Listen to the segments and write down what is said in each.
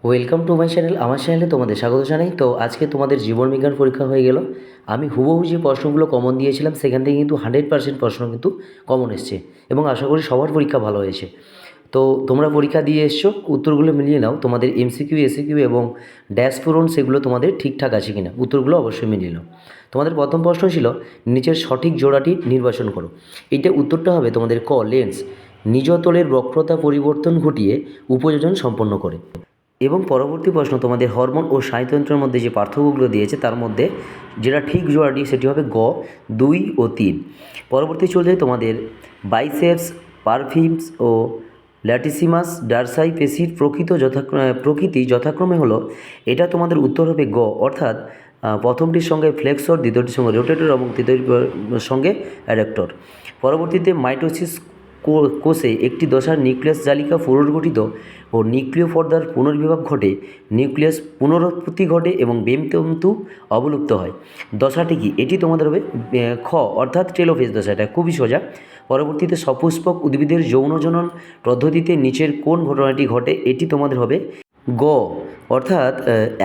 Welcome to my channel. আমার চ্যানেলে তোমাদের স্বাগত জানাই। তো আজকে তোমাদের জীবন বিজ্ঞান পরীক্ষা হয়ে গেল। আমি হুবহু যে প্রশ্নগুলো কমন দিয়েছিলাম সেখান থেকে কিন্তু 100% প্রশ্ন কিন্তু কমন এসছে এবং আশা করি সবার পরীক্ষা ভালো হয়েছে। তো তোমরা পরীক্ষা দিয়ে এসছো, উত্তরগুলো মিলিয়ে নাও। তোমাদের এমসিকিউ, এসিকিউ এবং ড্যাশ পূরণ সেগুলো তোমাদের ঠিকঠাক আছে কিনা উত্তরগুলো অবশ্যই মিলিয়ে নাও। তোমাদের প্রথম প্রশ্ন ছিল নিচের সঠিক জোড়াটি নির্বাচন করো। এইটা উত্তরটা হবে তোমাদের ক, লেন্স নিজ তলের বক্রতা পরিবর্তন ঘটিয়ে উপযোজন সম্পন্ন করে। এবং পরবর্তী প্রশ্ন তোমাদের হরমোন ও স্নায়ুতন্ত্রের মধ্যে যে পার্থক্যগুলো দিয়েছে তার মধ্যে যেটা ঠিক জোড়াটি সেটি হবে গ, 2 ও 3। পরবর্তী চলে যায় তোমাদের বাইসেপস, পারফিমস ও ল্যাটিসিমাস ডারসাই পেশির প্রকৃতি যথাক্রমে হলো। এটা তোমাদের উত্তর হবে গ, অর্থাৎ প্রথমটির সঙ্গে ফ্লেক্সর, দ্বিতীয়টির সঙ্গে রোটেটর এবং তৃতীয়টির সঙ্গে অ্যাডাক্টর। পরবর্তীতে মাইটোসিস কোষে একটি দশার নিউক্লিয়াস জালিকা পুনর্গঠিত ও নিউক্লিয় পর্দার পুনর্বিভাগ ঘটে, নিউক্লিয়াস পুনরুৎপত্তি ঘটে এবং বেমতন্তু অবলুপ্ত হয়। দশাটি কি? এটি তোমাদের হবে খ, অর্থাৎ টেলোফেজ দশা। এটা খুবই সোজা। পরবর্তীতে সপুষ্পক উদ্ভিদের যৌনজনন পদ্ধতিতে নিচের কোন ঘটনাটি ঘটে? এটি তোমাদের হবে গ, অর্থাৎ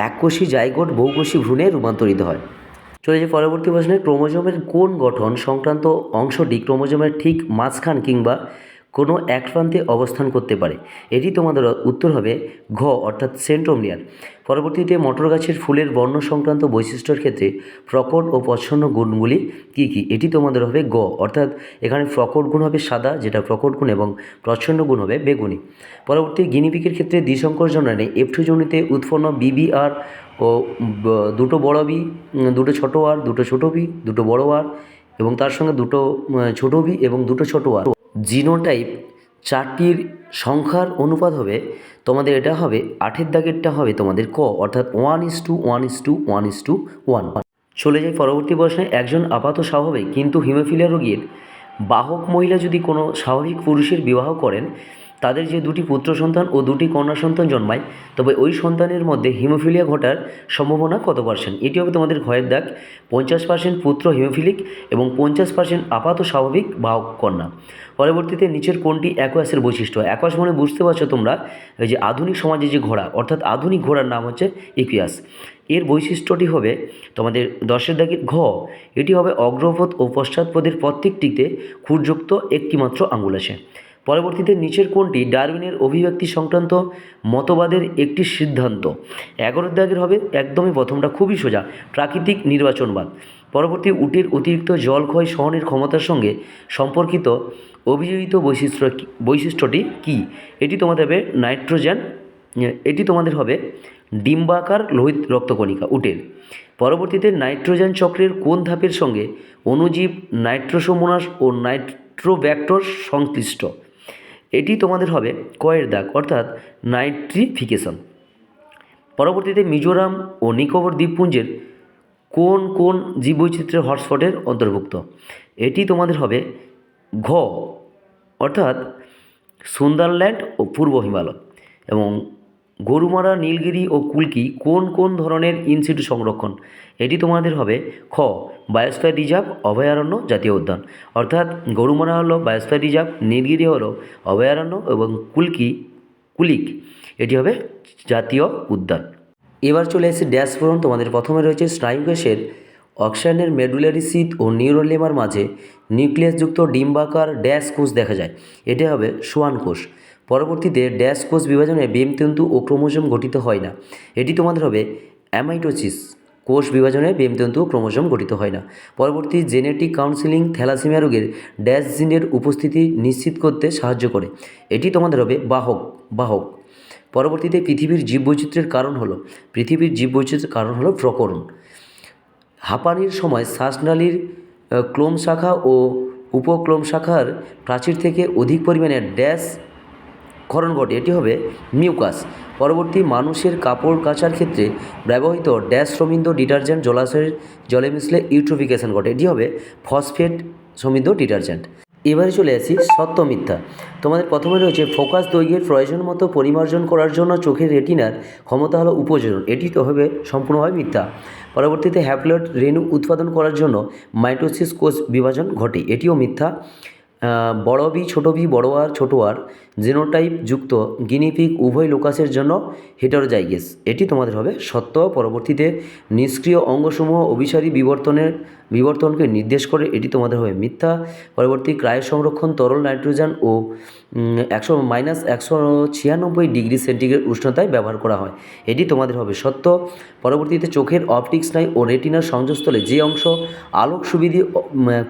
এককোষী জাইগোট বহুকোষী ভ্রূণে রূপান্তরিত হয়। চলে যে পরবর্তী প্রশ্নে ক্রোমোজোমের কোন গঠন সংক্রান্ত অংশটি ক্রোমোজোমের ঠিক মাঝখান কিংবা কোনো এক প্রান্তে অবস্থান করতে পারে? এটি তোমাদের উত্তর হবে ঘ, অর্থাৎ সেন্ট্রোমিয়ার। পরবর্তীতে মটর গাছের ফুলের বর্ণ সংক্রান্ত বৈশিষ্ট্যের ক্ষেত্রে প্রকট ও প্রচ্ছন্ন গুণগুলি কী কী? এটি তোমাদের হবে গ, অর্থাৎ এখানে প্রকট গুণ হবে সাদা, যেটা প্রকট গুণ, এবং প্রচ্ছন্ন গুণ হবে বেগুনি। পরবর্তী গিনিপিগের ক্ষেত্রে দ্বিসংকর জননে F2 যোনিতে উৎপন্ন BBR ও দুটো বড় বি, দুটো ছোটো আর, দুটো ছোটো বি, দুটো বড় আর এবং তার সঙ্গে দুটো ছোটো বি এবং দুটো ছোটো আর জিনোটাইপ চারটির সংখ্যার অনুপাত হবে তোমাদের, এটা হবে 8-এর দাগেরটা হবে তোমাদের ক, অর্থাৎ 1:1:1:1:1। চলে যাই পরবর্তী প্রশ্নে। একজন আপাত স্বাভাবিক কিন্তু হিমোফিলিয়া রোগীর বাহক মহিলা যদি কোনো স্বাভাবিক পুরুষের বিবাহ করেন, তাদের যে দুটি পুত্র সন্তান ও দুটি কন্যা সন্তান জন্মায়, তবে ওই সন্তানের মধ্যে হিমোফিলিয়া ঘটার সম্ভাবনা কত পার্সেন্ট? এটি হবে তোমাদের ঘয়ের দাগ। 50% পুত্র হিমোফিলিক এবং 50% আপাত স্বাভাবিক বাহক কন্যা। পরবর্তীতে নিচের কোনটি অ্যাকোয়াসের বৈশিষ্ট্য? অ্যাকোয়াস মানে বুঝতে পারছো তোমরা, ওই যে আধুনিক সমাজে যে ঘোড়া, অর্থাৎ আধুনিক ঘোড়ার নাম হচ্ছে ইকুয়াস। এর বৈশিষ্ট্যটি হবে তোমাদের 10-এর দাগের ঘ, এটি হবে অগ্রপদ ও পশ্চাৎপদের প্রত্যেকটিতে খুরযুক্ত একটি মাত্র আঙুল আছে। পরবর্তীতে নিচের কোনটি ডারউইনের অভিব্যক্তি সংক্রান্ত মতবাদের একটি সিদ্ধান্ত? 11-এর দাগের হবে একদমই প্রথমটা, খুবই সোজা, প্রাকৃতিক নির্বাচনবাদ। পরবর্তী উটের অতিরিক্ত জল ক্ষয় সহনের ক্ষমতার সঙ্গে সম্পর্কিত অভিযোজিত বৈশিষ্ট্যটি কী? এটি তোমাদের হবে নাইট্রোজেন। এটি তোমাদের হবে ডিম্বাকার লোহিত রক্তকণিকা উটের। পরবর্তীতে নাইট্রোজেন চক্রের কোন ধাপের সঙ্গে অণুজীব নাইট্রোসোমোনাস ও নাইট্রোব্যাক্টর সংশ্লিষ্ট? এটি তোমাদের হবে কয়ের দাগ, অর্থাৎ নাইট্রিফিকেশন। পরবর্তীতে মিজোরাম ও নিকোবর দ্বীপপুঞ্জের কোন কোন জীববৈচিত্র্যের হটস্পটের অন্তর্ভুক্ত? এটি তোমাদের হবে ঘ, অর্থাৎ সুন্দরল্যান্ড ও পূর্ব হিমালয়। এবং গরুমারা, নীলগিরি ও কুলকি কোন কোন ধরনের ইনসিটু সংরক্ষণ? এটি তোমাদের হবে খ, বায়োস্ফিয়ার রিজার্ভ, অভয়ারণ্য, জাতীয় উদ্যান। অর্থাৎ গরুমারা হলো বায়োস্ফিয়ার রিজার্ভ, নীলগিরি হলো অভয়ারণ্য এবং কুলিক এটি হবে জাতীয় উদ্যান। এবার চলে এসেছে ড্যাশ পূরণ। তোমাদের প্রথমে রয়েছে স্নায়ুকোষের অক্সানের মেডুলারি সিথ ও নিউরোলেমার মাঝে নিউক্লিয়াসযুক্ত ডিম্বাকার ড্যাশ কোষ দেখা যায়। এটি হবে সোয়ান কোষ। পরবর্তীতে ড্যাশ কোষ বিভাজনে বেমতন্তু ও ক্রোমোজোম গঠিত হয় না। এটি তোমাদের হবে অ্যামাইটোসিস। কোষ বিভাজনে বেমতন্তু ও ক্রোমোজোম গঠিত হয় না। পরবর্তী জেনেটিক কাউন্সিলিং থ্যালাসেমিয়া রোগের ড্যাশ জিনের উপস্থিতি নিশ্চিত করতে সাহায্য করে। এটি তোমাদের হবে বাহক। পরবর্তীতে পৃথিবীর জীববৈচিত্র্যের কারণ হলো প্রকরণ। হাঁপানির সময় শ্বাসনালীর ক্লোম শাখা ও উপক্লোম শাখার প্রাচীর থেকে অধিক পরিমাণে ড্যাশ ক্ষরণ ঘটে। এটি হবে মিউকাস। পরবর্তী মানুষের কাপড় কাচার ক্ষেত্রে ব্যবহৃত ড্যাশ সমৃদ্ধ ডিটারজেন্ট জলাশয়ের জলে মিশলে ইউট্রোফিকেশন ঘটে। এটি হবে ফসফেট সমৃদ্ধ ডিটারজেন্ট। এবারে চলে আসি সত্য মিথ্যা। তোমাদের প্রথমে রয়েছে ফোকাস দৈর্ঘ্যের প্রয়োজন মতো পরিমার্জন করার জন্য চোখের রেটিনার ক্ষমতা হলো উপযোজন। এটি তো হবে সম্পূর্ণভাবে মিথ্যা। পরবর্তীতে হ্যাপ্লয়েড রেণু উৎপাদন করার জন্য মাইটোসিস কোষ বিভাজন ঘটে। এটিও মিথ্যা। বড় বি, ছোটো বি, বড় আর, ছোটো আর জিনোটাইপ যুক্ত গিনিপিগ উভয় লোকাসের জন্য হেটারোজাইগাস। এটি তোমাদের হবে সত্য। পরবর্তীতে নিষ্ক্রিয় অঙ্গসমূহ অভিসারী বিবর্তনকে নির্দেশ করে, এটি তোমাদের হবে মিথ্যা। পরবর্তী ক্রায় সংরক্ষণ তরল নাইট্রোজেন ও 196 ডিগ্রি সেন্টিগ্রেড উষ্ণতায় ব্যবহার করা হয়, এটি তোমাদের হবে সত্য। পরবর্তীতে চোখের অপটিক স্নায়ু ও রেটিনার সংযোগস্থলে যে অংশ আলোক সুবিধি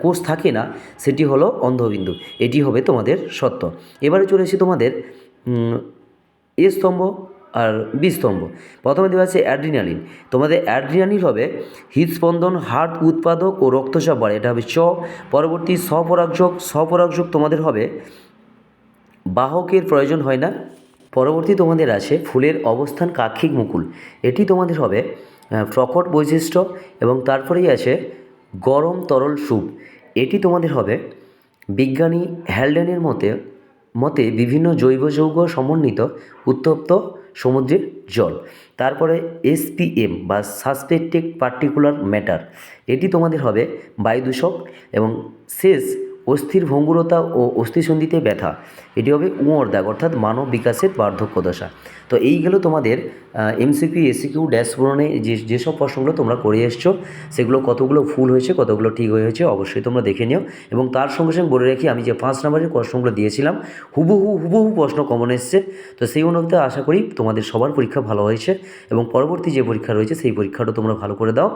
কোষ থাকে না সেটি হলো অন্ধবিন্দু, এটি হবে তোমাদের সত্য। এবারে চলে এসেছি তোমাদের এ স্তম্ভ আর বি স্তম্ভ। প্রথমে দেওয়া আছে অ্যাড্রিনালিন। তোমাদের অ্যাড্রিনালিন হবে হৃদস্পন্দন, হার্ট উৎপাদক ও রক্তচাপ বাড়ে, এটা হবে চ। পরবর্তী স্বপরাগযোগ তোমাদের হবে বাহকের প্রয়োজন হয় না। পরবর্তী তোমাদের আছে ফুলের অবস্থান কাক্ষিক মুকুল, এটি তোমাদের হবে প্রকট বৈশিষ্ট্য। এবং তারপরেই আছে গরম তরল স্যুপ, এটি তোমাদের হবে বিজ্ঞানী হ্যালডেনের মতে বিভিন্ন জৈব যৌগ সমন্বিত উত্তপ্ত সমুদ্রের জল। তারপরে এসপিএম বা সাসপেক্টেড পার্টিকুলার ম্যাটার, এটি তোমাদের হবে বায়ুদূষক। এবং শেষ অস্থির ভঙ্গুরতা ও অস্থিসন্ধিতে ব্যথা, এটি হবে উঁয়োর দাগ অর্থাৎ মানব বিকাশের বার্ধক্য দশা। তো এই গেল তোমাদের এমসিকিউ এসিকিউ ড্যাশ পূরণে যেসব প্রশ্নগুলো তোমরা করে এসছো, সেগুলো কতগুলো ভুল হয়েছে কতগুলো ঠিক হয়েছে অবশ্যই তোমরা দেখে নিও। এবং তার সঙ্গে সঙ্গে বলে রাখি, আমি যে 5 নম্বরের প্রশ্নগুলো দিয়েছিলাম হুবহু প্রশ্ন কমন এসছে। তো সেই অনুযায়ী আশা করি তোমাদের সবার পরীক্ষা ভালো হয়েছে এবং পরবর্তী যে পরীক্ষা রয়েছে সেই পরীক্ষাটা তোমরা ভালো করে দাও